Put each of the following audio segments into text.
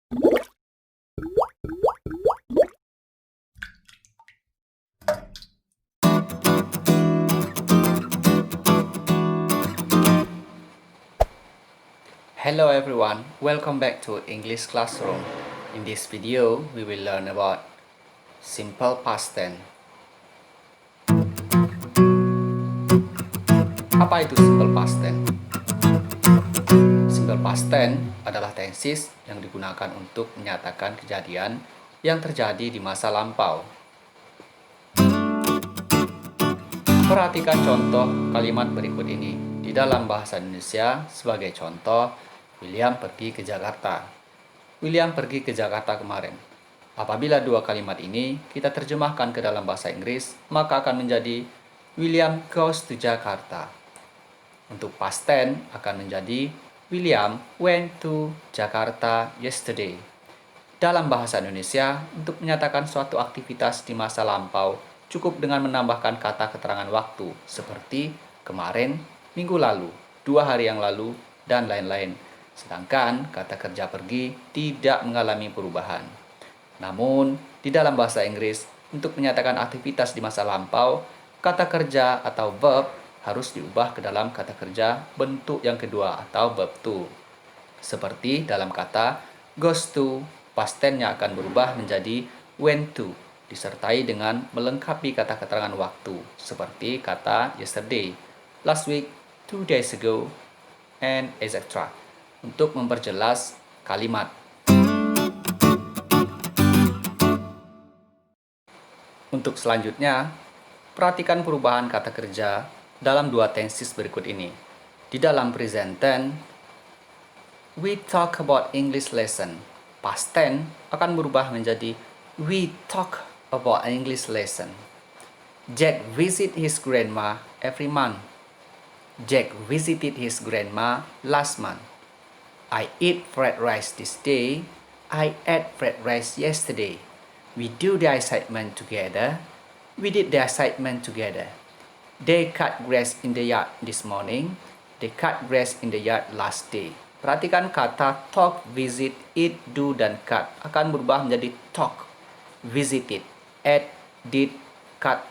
Hello everyone, welcome back to English Classroom. In this video, we will learn about simple past tense. Apa itu simple past tense? Simple past tense adalah tenses yang digunakan untuk menyatakan kejadian yang terjadi di masa lampau. Perhatikan contoh kalimat berikut ini. Di dalam bahasa Indonesia, sebagai contoh, William pergi ke Jakarta. William pergi ke Jakarta kemarin. Apabila dua kalimat ini kita terjemahkan ke dalam bahasa Inggris, maka akan menjadi William goes to Jakarta. Untuk past tense akan menjadi William went to Jakarta yesterday. Dalam bahasa Indonesia, untuk menyatakan suatu aktivitas di masa lampau, cukup dengan menambahkan kata keterangan waktu, seperti kemarin, minggu lalu, 2 hari yang lalu, dan lain-lain. Sedangkan kata kerja pergi tidak mengalami perubahan. Namun, di dalam bahasa Inggris, untuk menyatakan aktivitas di masa lampau, kata kerja atau verb harus diubah ke dalam kata kerja bentuk yang kedua atau verb to. Seperti dalam kata goes to, past tense-nya akan berubah menjadi went to, disertai dengan melengkapi kata keterangan waktu, seperti kata yesterday, last week, 2 days ago, and etc. untuk memperjelas kalimat. Untuk selanjutnya, perhatikan perubahan kata kerja dalam dua tenses berikut ini. Di dalam present tense, we talk about English lesson. Past tense akan berubah menjadi we talk about English lesson. Jack visit his grandma every month. Jack visited his grandma last month. I eat fried rice this day. I ate fried rice yesterday. We do the assignment together. We did the assignment together. They cut grass in the yard this morning. They cut grass in the yard last day. Perhatikan kata talk, visit, eat, do, dan cut akan berubah menjadi talk, visited, ate, did, cut,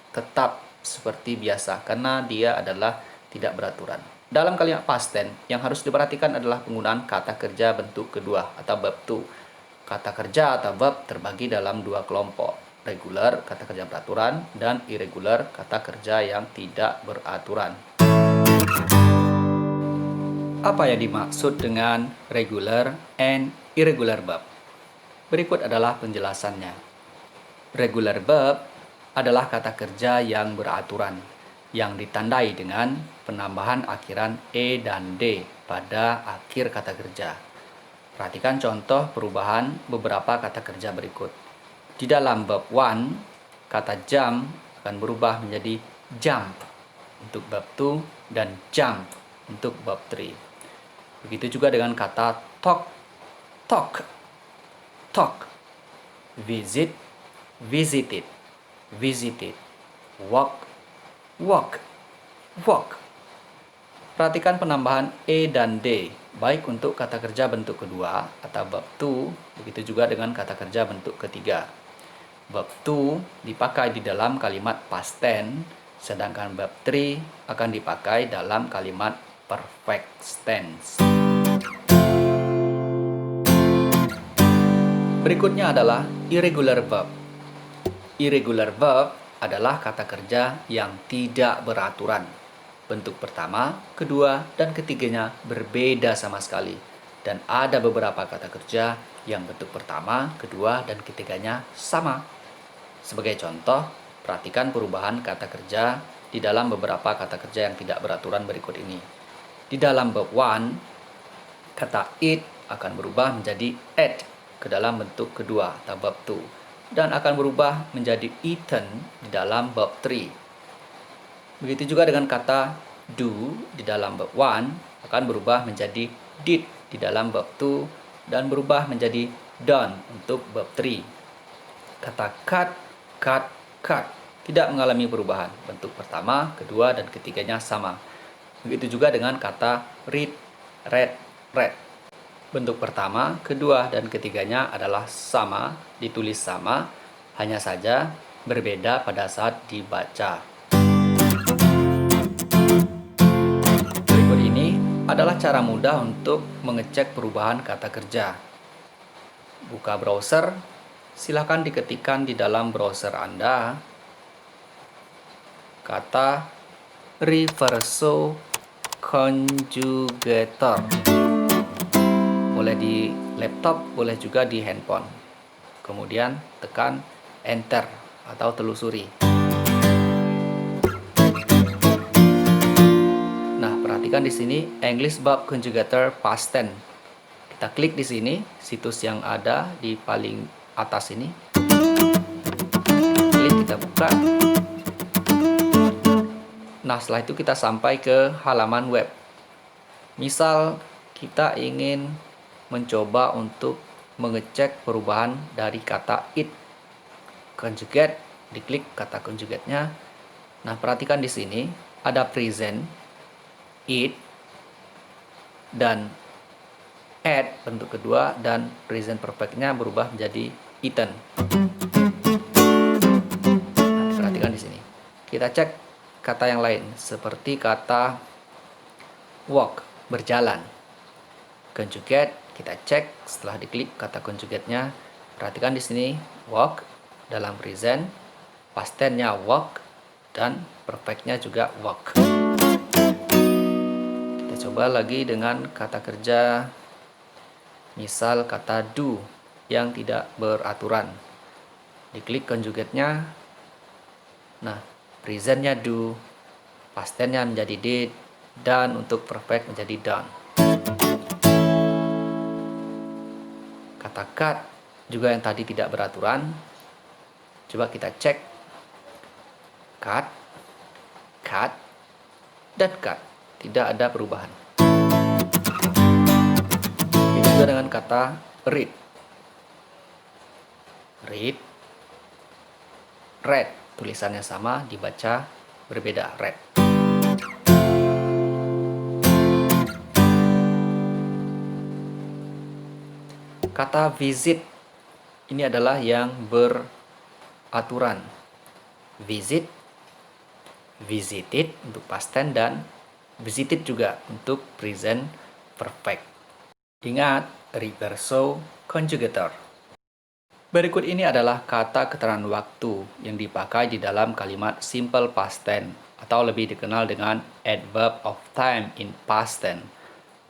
tetap seperti biasa karena dia adalah tidak beraturan. Dalam kalimat past tense, yang harus diperhatikan adalah penggunaan kata kerja bentuk kedua atau verb to. Kata kerja atau verb terbagi dalam dua kelompok, regular, kata kerja beraturan, dan irregular, kata kerja yang tidak beraturan. Apa yang dimaksud dengan regular and irregular verb? Berikut adalah penjelasannya. Regular verb adalah kata kerja yang beraturan, yang ditandai dengan penambahan akhiran e dan d pada akhir kata kerja. Perhatikan contoh perubahan beberapa kata kerja berikut. Di dalam verb one, kata jump akan berubah menjadi jump untuk verb two dan jump untuk verb three. Begitu juga dengan kata talk, talk, talk, visit, visited, visited, walk, walk, walk. Perhatikan penambahan e dan d, baik untuk kata kerja bentuk kedua atau verb to, begitu juga dengan kata kerja bentuk ketiga. Verb to dipakai di dalam kalimat past tense, sedangkan verb three akan dipakai dalam kalimat perfect tense. Berikutnya adalah irregular verb. Irregular verb adalah kata kerja yang tidak beraturan. Bentuk pertama, kedua, dan ketiganya berbeda sama sekali. Dan ada beberapa kata kerja yang bentuk pertama, kedua, dan ketiganya sama. Sebagai contoh, perhatikan perubahan kata kerja di dalam beberapa kata kerja yang tidak beraturan berikut ini. Di dalam verb one, kata eat akan berubah menjadi ate ke dalam bentuk kedua atau verb two, dan akan berubah menjadi eaten di dalam verb three. Begitu juga dengan kata do di dalam verb one akan berubah menjadi did di dalam verb two dan berubah menjadi done untuk verb three. Kata cut, cut, cut tidak mengalami perubahan. Bentuk pertama, kedua, dan ketiganya sama. Begitu juga dengan kata read, read, read. Bentuk pertama, kedua, dan ketiganya adalah sama, ditulis sama, hanya saja berbeda pada saat dibaca. Berikut ini adalah cara mudah untuk mengecek perubahan kata kerja. Buka browser, silakan diketikkan di dalam browser Anda kata reverso conjugator. Boleh di laptop, boleh juga di handphone. Kemudian tekan enter atau telusuri. Nah, perhatikan di sini English verb conjugator past tense. Kita klik di sini, situs yang ada di paling atas ini. Klik, kita buka. Nah, setelah itu kita sampai ke halaman web. Misal kita ingin mencoba untuk mengecek perubahan dari kata it. Conjugate, diklik kata conjugate-nya. Nah, perhatikan di sini ada present, it, dan at bentuk kedua, dan present perfect-nya berubah menjadi eaten. Nah, perhatikan di sini. Kita cek kata yang lain seperti kata walk, berjalan. Conjugate, kita cek setelah diklik kata conjugate-nya. Perhatikan di sini walk dalam present, past tense-nya walk, dan perfect-nya juga walk. Kita coba lagi dengan kata kerja, misal kata do yang tidak beraturan. Diklik conjugate-nya. Nah, present-nya do, past tense-nya menjadi did, dan untuk perfect menjadi done. Kata cut juga yang tadi tidak beraturan. Coba kita cek. Cut, cut, dan cut. Tidak ada perubahan. Begitu juga dengan kata read. Read, read. Tulisannya sama, dibaca berbeda, read. Kata visit, ini adalah yang beraturan. Visit, visited untuk past tense, dan visited juga untuk present perfect. Ingat, reverso conjugator. Berikut ini adalah kata keterangan waktu yang dipakai di dalam kalimat simple past tense atau lebih dikenal dengan adverb of time in past tense.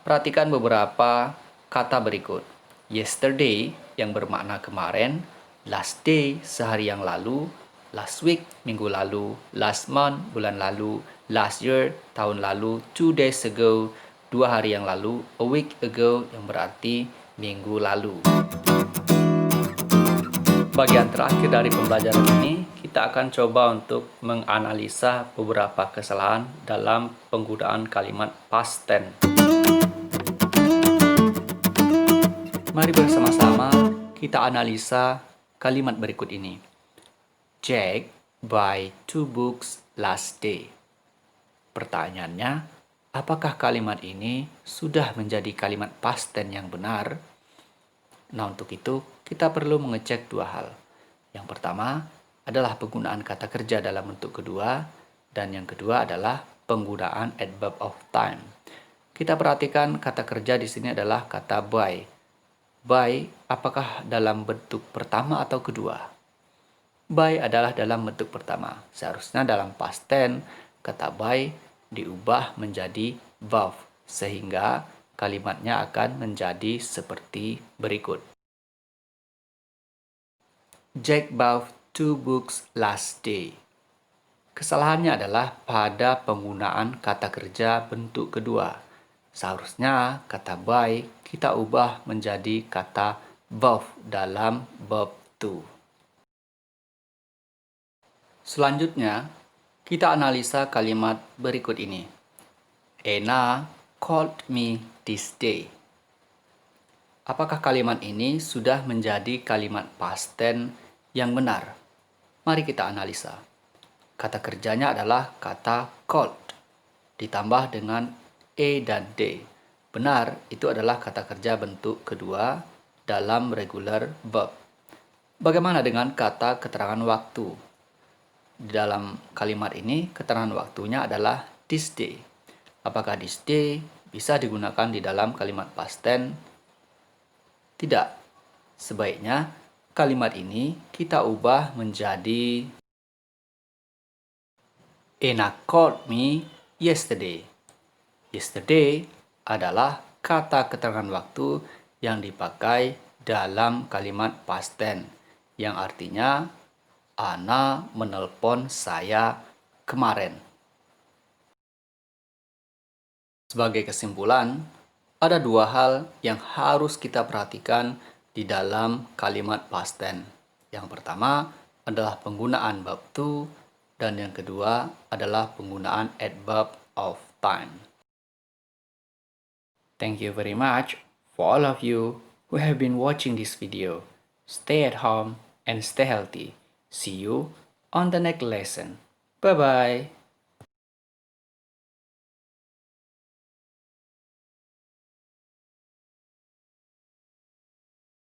Perhatikan beberapa kata berikut. Yesterday yang bermakna kemarin, last day sehari yang lalu, last week minggu lalu, last month bulan lalu, last year tahun lalu, 2 days ago 2 hari yang lalu, a week ago yang berarti minggu lalu. Bagian terakhir dari pembelajaran ini, kita akan coba untuk menganalisa beberapa kesalahan dalam penggunaan kalimat past tense. Mari bersama-sama kita analisa kalimat berikut ini. Jack buy 2 books last day. Pertanyaannya, apakah kalimat ini sudah menjadi kalimat past tense yang benar? Nah, untuk itu kita perlu mengecek dua hal. Yang pertama adalah penggunaan kata kerja dalam bentuk kedua, dan yang kedua adalah penggunaan adverb of time. Kita perhatikan kata kerja di sini adalah kata buy. Buy apakah dalam bentuk pertama atau kedua? Buy adalah dalam bentuk pertama. Seharusnya dalam past tense kata buy diubah menjadi verb sehingga kalimatnya akan menjadi seperti berikut. Jack bought 2 books last day. Kesalahannya adalah pada penggunaan kata kerja bentuk kedua. Seharusnya kata buy kita ubah menjadi kata verb dalam verb to. Selanjutnya, kita analisa kalimat berikut ini. Anna called me this day. Apakah kalimat ini sudah menjadi kalimat past tense yang benar? Mari kita analisa. Kata kerjanya adalah kata called, ditambah dengan a dan d. Benar, itu adalah kata kerja bentuk kedua dalam regular verb. Bagaimana dengan kata keterangan waktu? Di dalam kalimat ini, keterangan waktunya adalah this day. Apakah this day bisa digunakan di dalam kalimat past tense? Tidak. Sebaiknya kalimat ini kita ubah menjadi Ena called me yesterday. Yesterday adalah kata keterangan waktu yang dipakai dalam kalimat past tense yang artinya Ana menelpon saya kemarin. Sebagai kesimpulan, ada dua hal yang harus kita perhatikan di dalam kalimat past tense. Yang pertama adalah penggunaan verb to, dan yang kedua adalah penggunaan adverb of time. Thank you very much for all of you who have been watching this video. Stay at home and stay healthy. See you on the next lesson. Bye-bye.